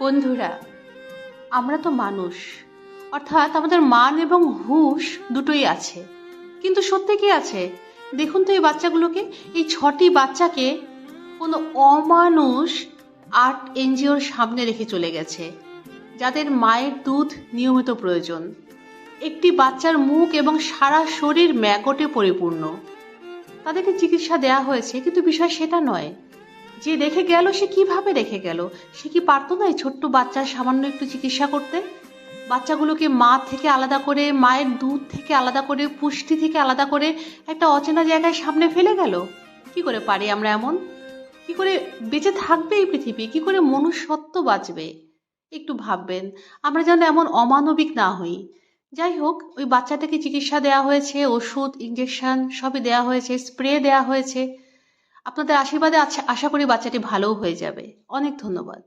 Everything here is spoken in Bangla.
বন্ধুরা, আমরা তো মানুষ, অর্থাৎ আমাদের মান এবং হুঁশ দুটোই আছে। কিন্তু সত্যি কি আছে? দেখুন তো এই বাচ্চাগুলোকে, এই 6টি বাচ্চাকে কোনো অমানুষ আর্ট এনজিওর সামনে রেখে চলে গেছে, যাদের মায়ের দুধ নিয়মিত প্রয়োজন। একটি বাচ্চার মুখ এবং সারা শরীর ম্যাগটে পরিপূর্ণ। তাদেরকে চিকিৎসা দেয়া হয়েছে, কিন্তু বিষয় সেটা নয়। যে রেখে গেল সে কিভাবে রেখে গেল? সে কি পারতো না এই ছোট্ট বাচ্চার সামান্য একটু চিকিৎসা করতে? বাচ্চাগুলোকে মা থেকে আলাদা করে, মায়ের দুধ থেকে আলাদা করে, পুষ্টি থেকে আলাদা করে একটা অচেনা জায়গায় সামনে ফেলে গেল। কি করে পারি আমরা এমন? কি করে বেঁচে থাকবে এই পৃথিবী? কি করে মনুষ্যত্ব বাঁচবে? একটু ভাববেন, আমরা যেন এমন অমানবিক না হই। যাই হোক, ওই বাচ্চাটাকে চিকিৎসা দেওয়া হয়েছে, ওষুধ, ইঞ্জেকশন সবই দেওয়া হয়েছে, স্প্রে দেওয়া হয়েছে। আপনাদের আশীর্বাদে আশা করি বাচ্চাটি ভালোও হয়ে যাবে। অনেক ধন্যবাদ।